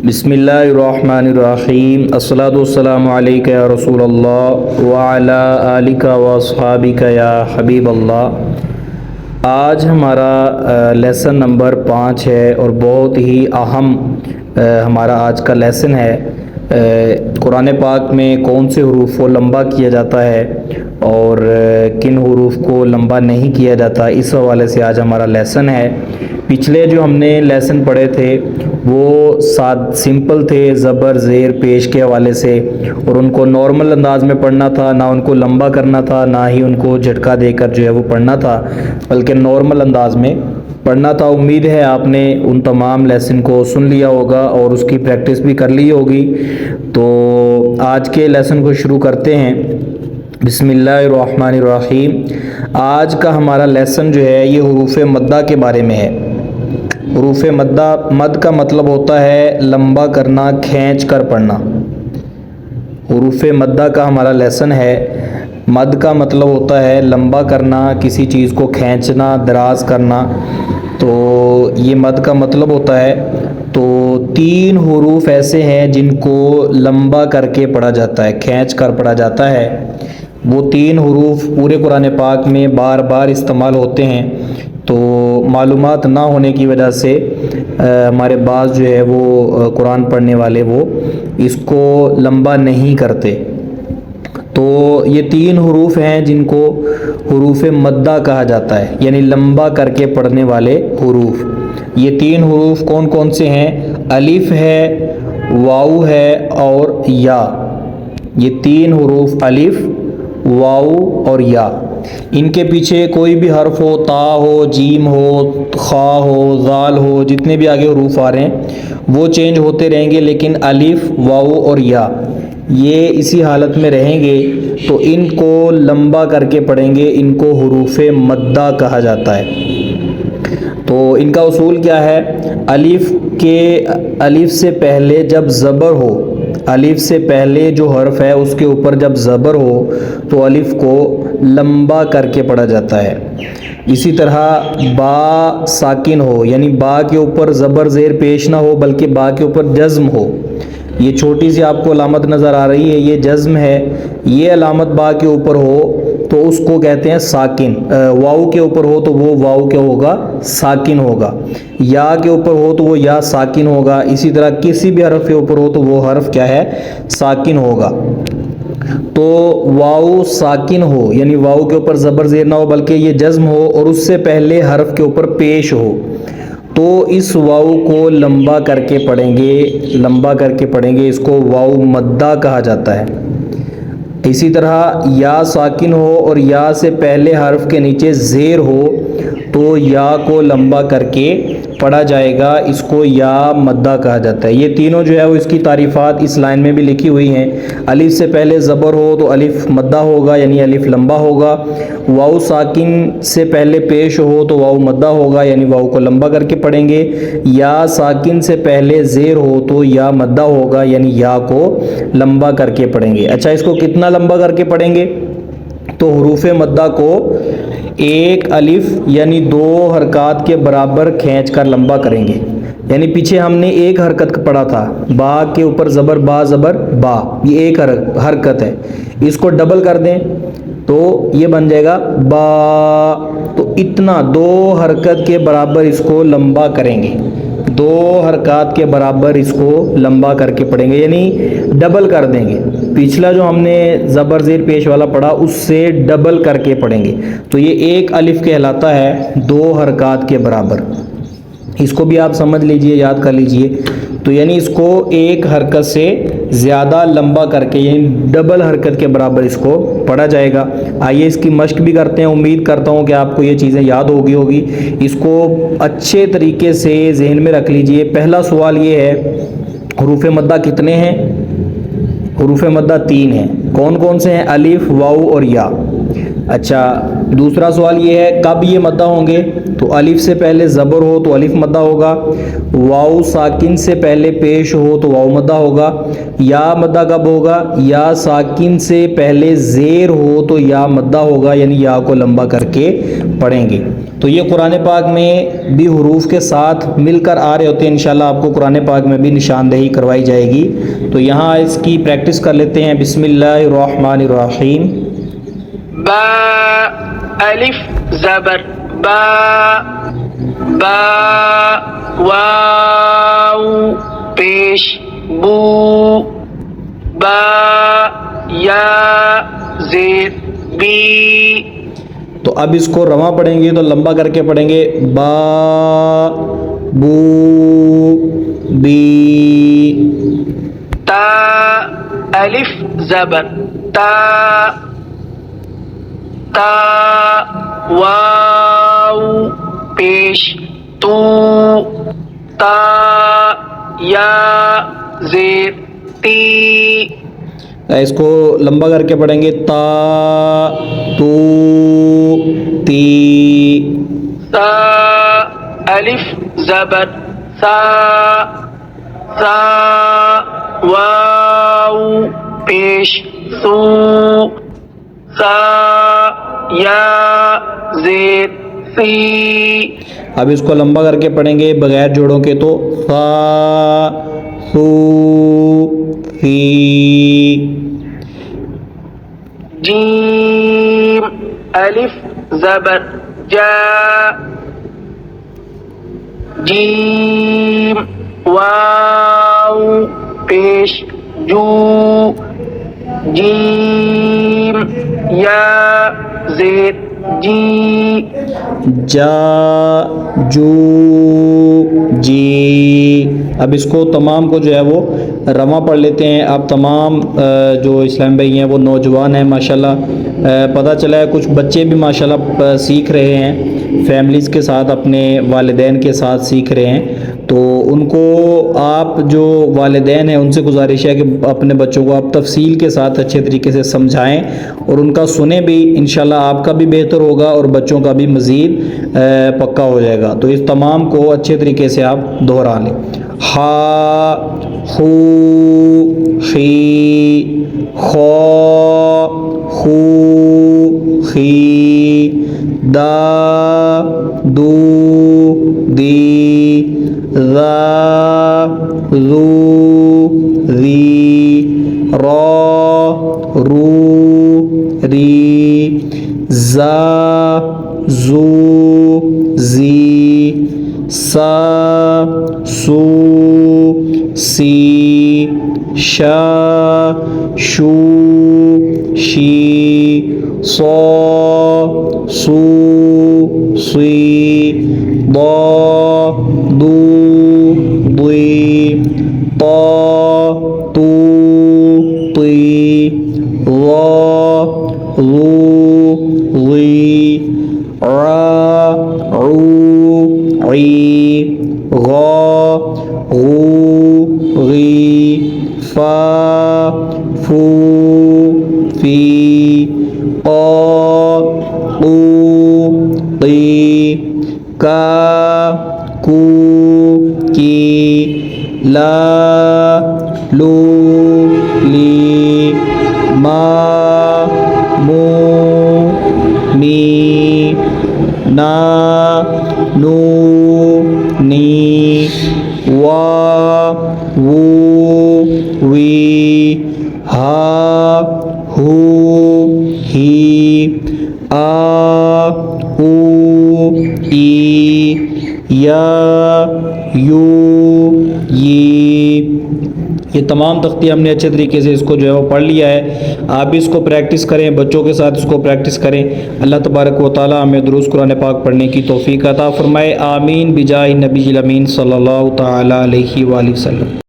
بسم اللہ الرحمن الرحیم الصلاۃ والسلام علیک یا رسول اللہ وعلی آلک واصحابک یا حبیب اللہ۔ آج ہمارا لیسن نمبر 5 ہے اور بہت ہی اہم ہمارا آج کا لیسن ہے۔ قرآن پاک میں کون سے حروف کو لمبا کیا جاتا ہے اور کن حروف کو لمبا نہیں کیا جاتا، اس حوالے سے آج ہمارا لیسن ہے۔ پچھلے جو ہم نے لیسن پڑھے تھے وہ سمپل تھے، زبر زیر پیش کے حوالے سے، اور ان کو نارمل انداز میں پڑھنا تھا، نہ ان کو لمبا کرنا تھا، نہ ہی ان کو جھٹکا دے کر جو ہے وہ پڑھنا تھا، بلکہ نارمل انداز میں پڑھنا تھا۔ امید ہے آپ نے ان تمام لیسن کو سن لیا ہوگا اور اس کی پریکٹس بھی کر لی ہوگی۔ تو آج کے لیسن کو شروع کرتے ہیں۔ بسم اللہ الرحمن الرحیم۔ آج کا ہمارا لیسن جو ہے یہ حروف مدہ کے بارے میں ہے۔ حروف مد کا مطلب ہوتا ہے لمبا کرنا، کھینچ کر پڑھنا۔ حروف مدہ کا ہمارا لیسن ہے۔ مد کا مطلب ہوتا ہے لمبا کرنا، کسی چیز کو کھینچنا، دراز کرنا، تو یہ مد کا مطلب ہوتا ہے۔ تو 3 حروف ایسے ہیں جن کو لمبا کر کے پڑھا جاتا ہے، کھینچ کر پڑھا جاتا ہے۔ وہ 3 حروف پورے قرآن پاک میں بار بار استعمال ہوتے ہیں، تو معلومات نہ ہونے کی وجہ سے ہمارے بعض جو ہے وہ قرآن پڑھنے والے وہ اس کو لمبا نہیں کرتے۔ تو یہ 3 حروف ہیں جن کو حروف مدہ کہا جاتا ہے، یعنی لمبا کر کے پڑھنے والے حروف۔ یہ 3 حروف کون کون سے ہیں؟ الف ہے، واو ہے اور یا۔ یہ 3 حروف الف، واو اور یا، ان کے پیچھے کوئی بھی حرف ہو، تا ہو، جیم ہو، خا ہو، ذال ہو، جتنے بھی آگے حروف آ رہے ہیں وہ چینج ہوتے رہیں گے، لیکن الف، واو اور یا یہ اسی حالت میں رہیں گے، تو ان کو لمبا کر کے پڑھیں گے، ان کو حروف مدہ کہا جاتا ہے۔ تو ان کا اصول کیا ہے؟ الف سے پہلے جب زبر ہو، الف سے پہلے جو حرف ہے اس کے اوپر جب زبر ہو تو الف کو لمبا کر کے پڑھا جاتا ہے۔ اسی طرح با ساکن ہو، یعنی با کے اوپر زبر زیر پیش نہ ہو بلکہ با کے اوپر جزم ہو، یہ چھوٹی سی آپ کو علامت نظر آ رہی ہے، یہ جزم ہے، یہ علامت با کے اوپر ہو تو اس کو کہتے ہیں ساکن۔ واو کے اوپر ہو تو وہ واو کیا ہوگا؟ ساکن ہوگا۔ یا کے اوپر ہو تو وہ یا ساکن ہوگا۔ اسی طرح کسی بھی حرف کے اوپر ہو تو وہ حرف کیا ہے؟ ساکن ہوگا۔ تو واو ساکن ہو، یعنی واو کے اوپر زبر زیر نہ ہو بلکہ یہ جزم ہو اور اس سے پہلے حرف کے اوپر پیش ہو، تو اس واو کو لمبا کر کے پڑھیں گے، اس کو واو مدہ کہا جاتا ہے۔ اسی طرح یا ساکن ہو اور یا سے پہلے حرف کے نیچے زیر ہو تو یا کو لمبا کر کے پڑھا جائے گا، اس کو یا مدہ کہا جاتا ہے۔ یہ تینوں جو ہے وہ اس کی تعریفات اس لائن میں بھی لکھی ہوئی ہیں۔ الف سے پہلے زبر ہو تو الف مدہ ہوگا، یعنی الف لمبا ہوگا۔ واو ساکن سے پہلے پیش ہو تو واو مدہ ہوگا، یعنی واو کو لمبا کر کے پڑھیں گے۔ یا ساکن سے پہلے زیر ہو تو یا مدہ ہوگا، یعنی یا کو لمبا کر کے پڑھیں گے۔ اچھا، اس کو کتنا لمبا کر کے پڑھیں گے؟ تو حروف مدہ کو 1 الف یعنی 2 حرکات کے برابر کھینچ کر لمبا کریں گے۔ یعنی پیچھے ہم نے ایک حرکت پڑھا تھا، با کے اوپر زبر، با زبر با، یہ ایک حرکت ہے، اس کو ڈبل کر دیں تو یہ بن جائے گا با۔ تو اتنا 2 حرکت کے برابر اس کو لمبا کریں گے، 2 حرکات کے برابر اس کو لمبا کر کے پڑھیں گے، یعنی ڈبل کر دیں گے۔ پچھلا جو ہم نے زبر زیر پیش والا پڑھا اس سے ڈبل کر کے پڑھیں گے، تو یہ 1 الف کہلاتا ہے 2 حرکات کے برابر۔ اس کو بھی آپ سمجھ لیجئے، یاد کر لیجئے۔ تو یعنی اس کو 1 حرکت سے زیادہ لمبا کر کے، یعنی ڈبل حرکت کے برابر اس کو پڑھا جائے گا۔ آئیے اس کی مشق بھی کرتے ہیں، امید کرتا ہوں کہ آپ کو یہ چیزیں یاد ہوگی۔ اس کو اچھے طریقے سے ذہن میں رکھ لیجئے۔ پہلا سوال یہ ہے، حروف مدہ کتنے ہیں؟ حروف مدہ 3 ہیں۔ کون کون سے ہیں؟ الف، واو اور یا۔ اچھا، دوسرا سوال یہ ہے کب یہ مدہ ہوں گے؟ تو الف سے پہلے زبر ہو تو الف مدہ ہوگا، واو ساکن سے پہلے پیش ہو تو واو مدہ ہوگا۔ یا مدہ کب ہوگا؟ یا ساکن سے پہلے زیر ہو تو یا مدہ ہوگا، یعنی یا کو لمبا کر کے پڑھیں گے۔ تو یہ قرآن پاک میں بھی حروف کے ساتھ مل کر آ رہے ہوتے ہیں. انشاءاللہ آپ کو قرآن پاک میں بھی نشاندہی کروائی جائے گی. تو یہاں اس کی پریکٹس کر لیتے ہیں. بسم اللہ الرحمن الرحیم. با الف زبر با با واو پیش بو با یا زیر بی. تو اب اس کو رواں پڑھیں گے تو لمبا کر کے پڑھیں گے. با بو بی. تا الف زبر تا تا واو پیش تو تا یا زیر تی. اس کو لمبا کر کے پڑھیں گے. تا تو تی. تا الف زبر سا سا واو پیش سو سا یا زیر سی. اب اس کو لمبا کر کے پڑھیں گے بغیر جوڑوں کے. تو فا سو فی. جیم الف زبر جا جیم واو پیش جو جیم یا زیر جی. جا جو جی. اب اس کو تمام کو جو ہے وہ رواں پڑھ لیتے ہیں. آپ تمام جو اسلام بھائی ہیں وہ نوجوان ہیں ماشاءاللہ. پتہ چلا ہے کچھ بچے بھی ماشاءاللہ سیکھ رہے ہیں, فیملیز کے ساتھ اپنے والدین کے ساتھ سیکھ رہے ہیں. تو ان کو آپ جو والدین ہیں ان سے گزارش ہے کہ اپنے بچوں کو آپ تفصیل کے ساتھ اچھے طریقے سے سمجھائیں اور ان کا سنیں بھی. انشاءاللہ آپ کا بھی بہتر ہوگا اور بچوں کا بھی مزید پکا ہو جائے گا. تو اس تمام کو اچھے طریقے سے آپ دہرا لیں. ہا ہو خی خو خو خی دا دو دی ذا ذو ذی را رو ری زا زو زی سا سو سی شا شو شی صا سو سی ضا دو ضی طا تو طی ظا ظو ظی عا عو عی غا غو غی فا فو فی قا قو قی کا کو کی لا لو لی ما مو می نا نو نی وا وو وی ہا ہو ہی آ او ای یا یو یہ تمام تختیاں ہم نے اچھے طریقے سے اس کو جو ہے وہ پڑھ لیا ہے. آپ بھی اس کو پریکٹس کریں, بچوں کے ساتھ اس کو پریکٹس کریں. اللہ تبارک و تعالی ہمیں درست قرآن پاک پڑھنے کی توفیق عطا فرمائے. آمین بجاہ نبی الامین صلی اللہ تعالی علیہ وآلہ وسلم.